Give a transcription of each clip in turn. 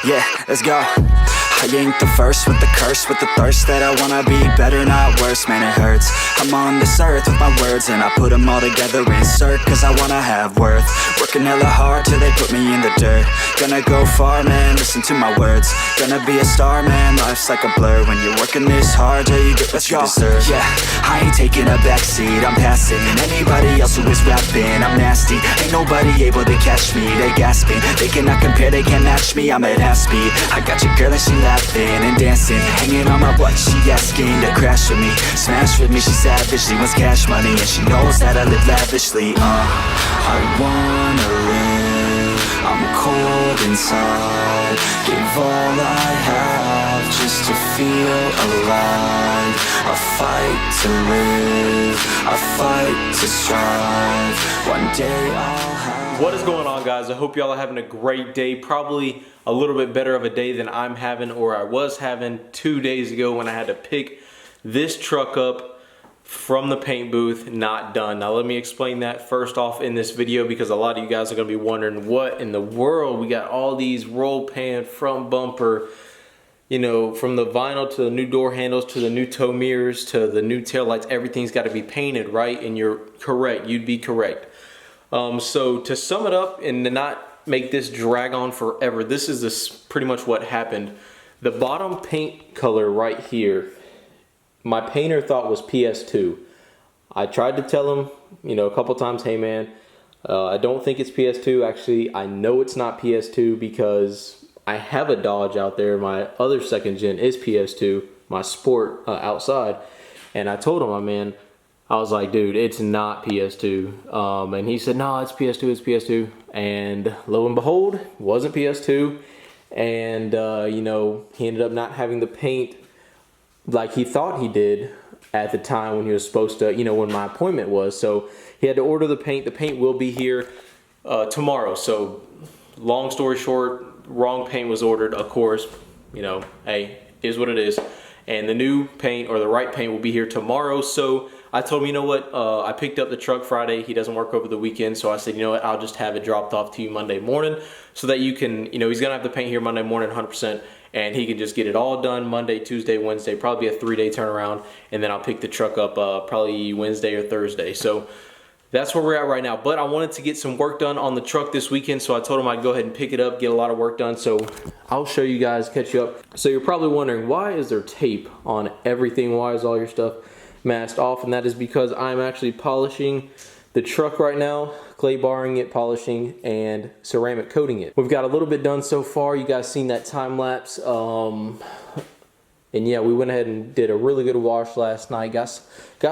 Yeah, let's go. I ain't the first with the curse, with the thirst that I wanna be better, not worse, man it hurts. I'm on this earth with my words and I put them all together, insert, cause I wanna have worth. Working hella hard till they put me in the dirt. Gonna go far, man, listen to my words. Gonna be a star, man, life's like a blur. When you're working this hard till you get what you deserve. Yeah, I ain't taking a backseat, I'm passing anybody else who is rapping. I'm nasty, ain't nobody able to catch me. They gasping, they cannot compare, they can't match me. I'm at half speed, I got your girl and she laughing and dancing, hanging on my butt, she asking to crash with me, smash with me, she savage, she wants cash money, and she knows that I live lavishly. I wanna live, I'm cold inside, give all I have just to feel alive. I fight to live, I fight to strive, one day I'll have. What is going on, guys? I hope y'all are having a great day. Probably a little bit better of a day than I'm having, or I was having 2 days ago when I had to pick this truck up from the paint booth, not done. Now let me explain that first off in this video, because a lot of you guys are gonna be wondering what in the world. We got all these roll pan, front bumper, you know, from the vinyl to the new door handles to the new tow mirrors to the new tail lights. Everything's got to be painted, right? And you're correct, you'd be correct. So to sum it up and to not make this drag on forever, this is pretty much what happened. The bottom paint color right here, my painter thought was PS2. I tried to tell him, you know, a couple times, hey man, I don't think it's PS2. Actually, I know it's not PS2 because I have a Dodge out there. My other second gen is PS2, my Sport outside. And I told him, my man, I was like, dude, it's not PS2. And he said, no, it's PS2, it's PS2. And lo and behold, it wasn't PS2. And, you know, he ended up not having the paint like he thought he did at the time when he was supposed to, you know, when my appointment was. So he had to order the paint. The paint will be here tomorrow. So long story short, wrong paint was ordered, of course. You know, hey, is what it is. And the new paint, or the right paint, will be here tomorrow. So I told him, you know what, I picked up the truck Friday. He doesn't work over the weekend. So I said, you know what, I'll just have it dropped off to you Monday morning so that you can, you know, he's going to have the paint here Monday morning 100%. And he can just get it all done Monday, Tuesday, Wednesday, probably a 3-day turnaround. And then I'll pick the truck up probably Wednesday or Thursday. So that's where we're at right now. But I wanted to get some work done on the truck this weekend, so I told him I'd go ahead and pick it up, get a lot of work done. So I'll show you guys, catch you up. So you're probably wondering, why is there tape on everything? Why is all your stuff masked off? And that is because I'm actually polishing the truck right now, clay barring it, polishing, and ceramic coating it. We've got a little bit done so far. You guys seen that time lapse. And yeah, we went ahead and did a really good wash last night. Got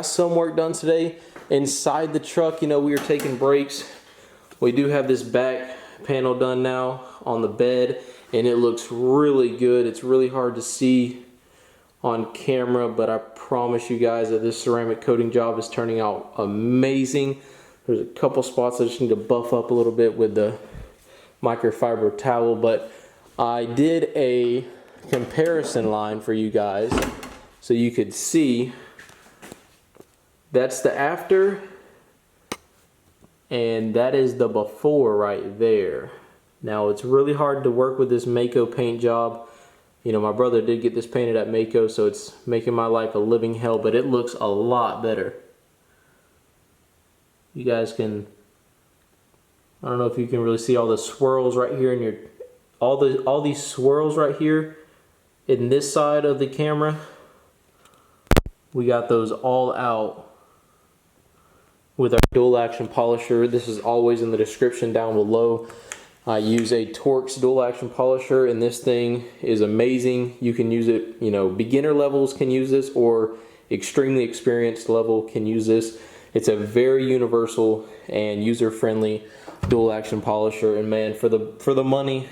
some work done today. Inside the truck, you know, we were taking breaks. We do have this back panel done now on the bed, and it looks really good. It's really hard to see on camera, but I promise you guys that this ceramic coating job is turning out amazing. There's a couple spots I just need to buff up a little bit with the microfiber towel, but I did a comparison line for you guys so you could see. That's the after, and that is the before right there. Now, it's really hard to work with this Mako paint job. You know, my brother did get this painted at Mako, so it's making my life a living hell, but it looks a lot better. You guys can, I don't know if you can really see all the swirls right here in your, all these swirls right here in this side of the camera. We got those all out with our dual action polisher. This is always in the description down below. I use a TaroDoXz dual action polisher, and this thing is amazing. You can use it, you know, beginner levels can use this, or extremely experienced level can use this. It's a very universal and user-friendly dual action polisher, and man, for the money,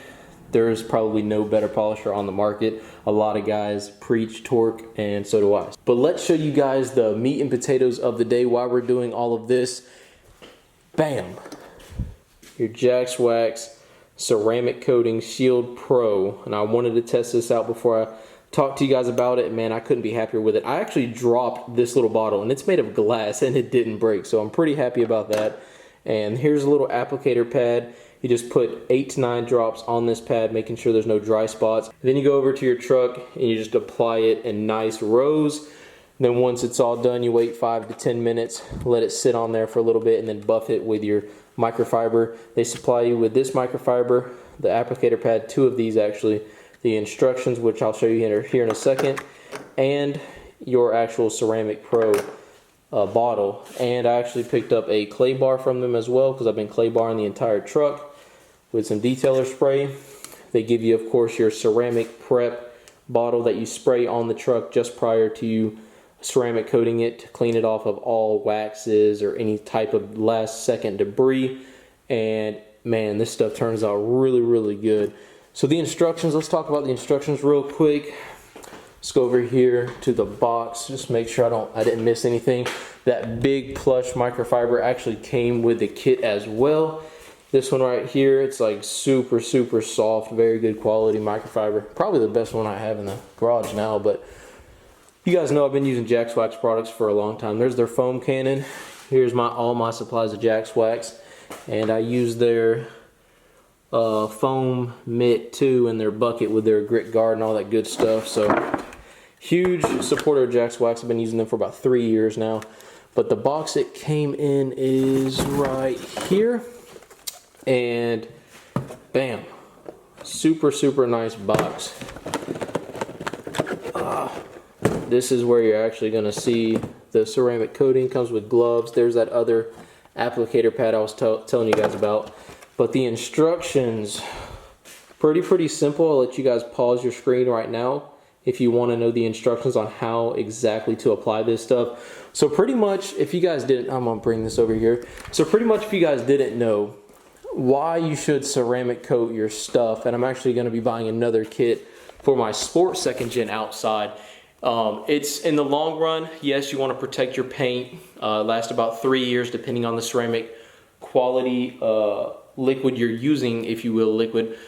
there's probably no better polisher on the market. A lot of guys preach torque, and so do I. But let's show you guys the meat and potatoes of the day while we're doing all of this. Bam! Your Jax Wax Ceramic Coating Shield Pro. And I wanted to test this out before I talked to you guys about it. And man, I couldn't be happier with it. I actually dropped this little bottle, and it's made of glass, and it didn't break. So I'm pretty happy about that. And here's a little applicator pad. You just put 8 to 9 drops on this pad, making sure there's no dry spots. Then you go over to your truck and you just apply it in nice rows. Then once it's all done, you wait 5 to 10 minutes, let it sit on there for a little bit, and then buff it with your microfiber. They supply you with this microfiber, the applicator pad, 2 of these actually, the instructions, which I'll show you here in a second, and your actual Ceramic Pro bottle. And I actually picked up a clay bar from them as well, because I've been clay barring the entire truck with some detailer spray. They give you, of course, your ceramic prep bottle that you spray on the truck just prior to you ceramic coating it to clean it off of all waxes or any type of last second debris. And man, this stuff turns out really, really good. So the instructions, let's talk about the instructions real quick. Let's go over here to the box, just make sure I didn't miss anything. That big plush microfiber actually came with the kit as well. This one right here, it's like super, super soft, very good quality microfiber. Probably the best one I have in the garage now, but you guys know I've been using Jax Wax products for a long time. There's their foam cannon. Here's all my supplies of Jax Wax. And I use their foam mitt too in their bucket with their grit guard and all that good stuff. So huge supporter of Jax Wax. I've been using them for about 3 years now. But the box it came in is right here. And bam, super, super nice box. This is where you're actually going to see the ceramic coating. Comes with gloves. There's that other applicator pad I was telling you guys about. But the instructions, pretty simple. I'll let you guys pause your screen right now if you want to know the instructions on how exactly to apply this stuff. So pretty much, if you guys didn't, I'm going to bring this over here. So pretty much if you guys didn't know why you should ceramic coat your stuff, and I'm actually going to be buying another kit for my Sport 2nd Gen outside. It's in the long run, yes, you want to protect your paint. Lasts about 3 years depending on the ceramic quality liquid you're using, if you will, liquid.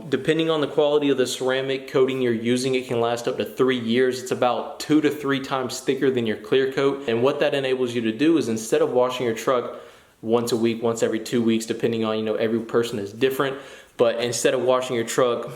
Depending on the quality of the ceramic coating you're using, it can last up to 3 years. It's about 2 to 3 times thicker than your clear coat. And what that enables you to do is, instead of washing your truck once a week, once every 2 weeks, depending on, every person is different. But instead of washing your truck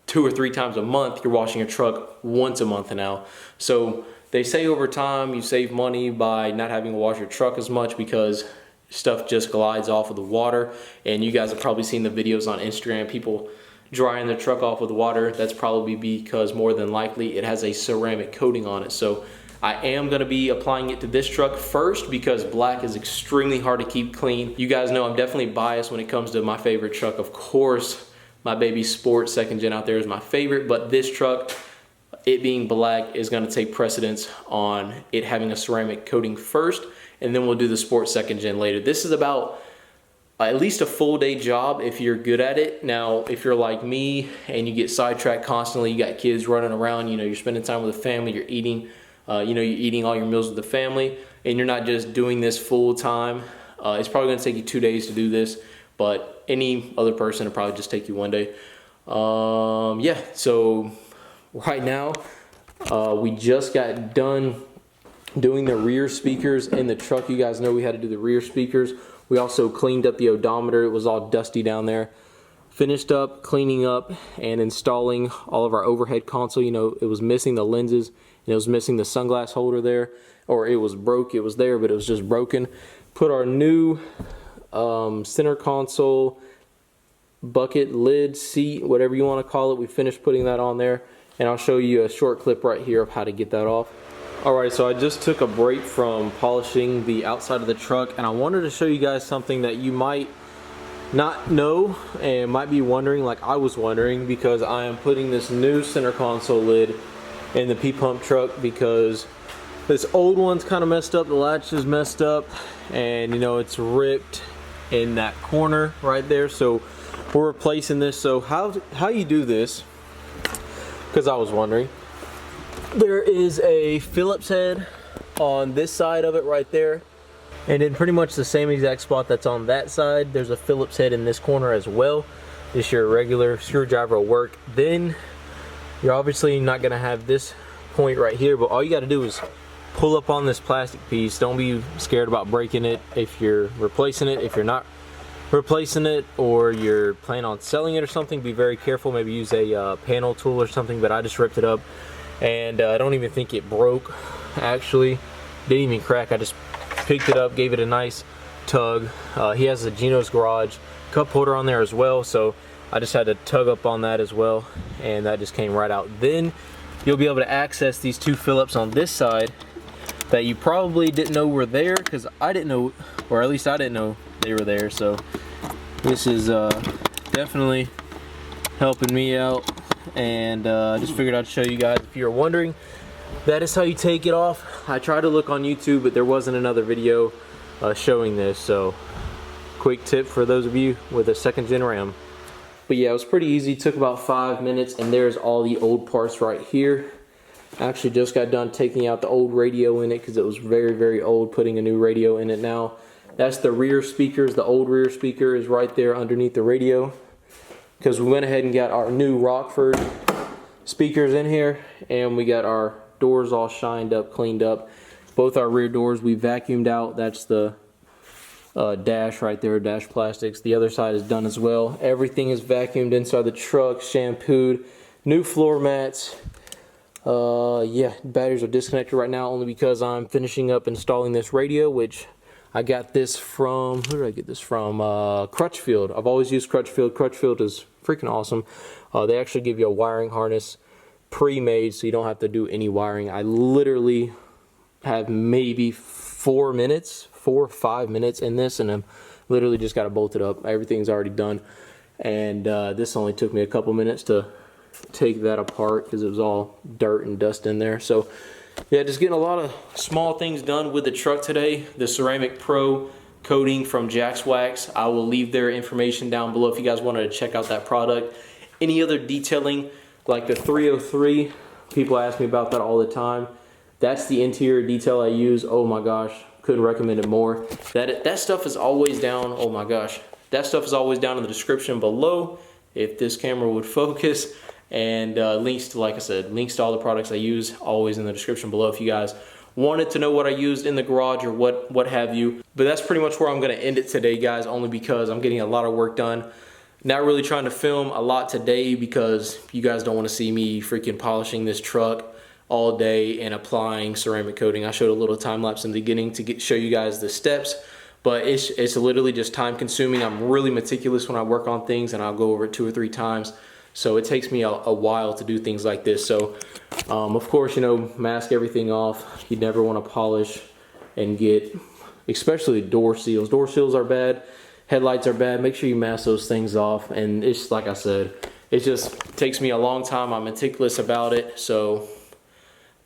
2 or 3 times a month, you're washing your truck once a month now. So they say over time you save money by not having to wash your truck as much, because stuff just glides off of the water. And you guys have probably seen the videos on Instagram, people drying their truck off with water. That's probably because more than likely it has a ceramic coating on it. So I am going to be applying it to this truck first, because black is extremely hard to keep clean. You guys know I'm definitely biased when it comes to my favorite truck. Of course, my baby Sport 2nd Gen out there is my favorite, but this truck, it being black, is going to take precedence on it having a ceramic coating first, and then we'll do the Sport 2nd Gen later. This is about at least a full day job if you're good at it. Now, if you're like me and you get sidetracked constantly, you got kids running around, you're spending time with the family, you're eating, you're eating all your meals with the family, and you're not just doing this full time, it's probably going to take you 2 days to do this. But any other person, will probably just take you 1 day. Yeah, so right now, we just got done doing the rear speakers in the truck. You guys know we had to do the rear speakers. We also cleaned up the odometer. It was all dusty down there. Finished up cleaning up and installing all of our overhead console. It was missing the lenses, and it was missing the sunglass holder there. Or it was broke. It was there, but it was just broken. Put our new center console bucket lid seat, whatever you want to call it. We finished putting that on there, and I'll show you a short clip right here of how to get that off. Alright, so I just took a break from polishing the outside of the truck, and I wanted to show you guys something that you might not know and might be wondering, like I was wondering, because I am putting this new center console lid in the P-Pump truck because this old one's kind of messed up, the latch is messed up, and it's ripped in that corner right there. So we're replacing this. So how you do this, because I was wondering, there is a Phillips head on this side of it right there, and in pretty much the same exact spot that's on that side, there's a Phillips head in this corner as well. Just your regular screwdriver will work. Then you're obviously not going to have this point right here, but all you got to do is pull up on this plastic piece. Don't be scared about breaking it if you're replacing it. If you're not replacing it or you're planning on selling it or something, be very careful. Maybe use a panel tool or something. But I just ripped it up, and I don't even think it broke. Actually, didn't even crack. I just picked it up, gave it a nice tug. He has a Gino's Garage cup holder on there as well, so I just had to tug up on that as well, and that just came right out. Then you'll be able to access these two Phillips on this side that you probably didn't know were there, because I didn't know, or at least I didn't know they were there. So this is definitely helping me out, and I just figured I'd show you guys. If you're wondering, that is how you take it off. I tried to look on YouTube, but there wasn't another video showing this, so quick tip for those of you with a 2nd gen Ram. But yeah, it was pretty easy. Took about 5 minutes, and there's all the old parts right here. I actually just got done taking out the old radio in it because it was very, very old, putting a new radio in it now. That's the rear speakers. The old rear speaker is right there underneath the radio, because we went ahead and got our new Rockford speakers in here, and we got our doors all shined up, cleaned up. Both our rear doors we vacuumed out. That's the dash right there, dash plastics. The other side is done as well. Everything is vacuumed inside the truck, shampooed, new floor mats. Yeah, batteries are disconnected right now only because I'm finishing up installing this radio, which I got this from, who did I get this from? Crutchfield. I've always used Crutchfield. Crutchfield is freaking awesome. They actually give you a wiring harness pre-made, so you don't have to do any wiring. I literally have maybe 4 or 5 minutes in this, and I'm literally just got to bolt it up. Everything's already done, and this only took me a couple minutes to take that apart because it was all dirt and dust in there. So yeah, just getting a lot of small things done with the truck today. The Ceramic Pro coating from Jack's Wax, I will leave their information down below if you guys wanted to check out that product. Any other detailing like the 303, people ask me about that all the time. That's the interior detail I use. Oh my gosh, couldn't recommend it more. That stuff is always down. Oh my gosh, that stuff is always down in the description below if this camera would focus. And links to, like I said, links to all the products I use always in the description below if you guys wanted to know what I used in the garage or what have you. But that's pretty much where I'm going to end it today, guys, only because I'm getting a lot of work done. Not really trying to film a lot today because you guys don't want to see me freaking polishing this truck all day and applying ceramic coating. I showed a little time lapse in the beginning to show you guys the steps, but it's literally just time consuming. I'm really meticulous when I work on things, and I'll go over it 2 or 3 times. So it takes me a while to do things like this. So of course, you know, mask everything off. You never want to polish and get, especially door seals. Door seals are bad. Headlights are bad. Make sure you mask those things off. And it's like I said, it just takes me a long time. I'm meticulous about it. So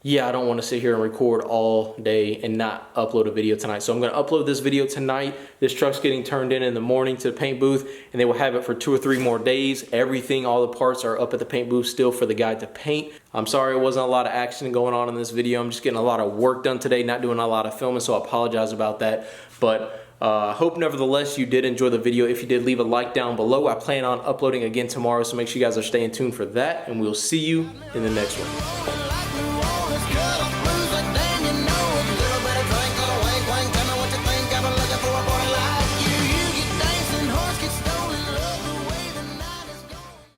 yeah, I don't want to sit here and record all day and not upload a video tonight. So I'm going to upload this video tonight. This truck's getting turned in the morning to the paint booth, and they will have it for 2 or 3 more days. Everything, all the parts are up at the paint booth still for the guy to paint. I'm sorry it wasn't a lot of action going on in this video. I'm just getting a lot of work done today, not doing a lot of filming, so I apologize about that. But hope nevertheless you did enjoy the video. If you did, leave a like down below. I plan on uploading again tomorrow, so make sure you guys are staying tuned for that, and we'll see you in the next one.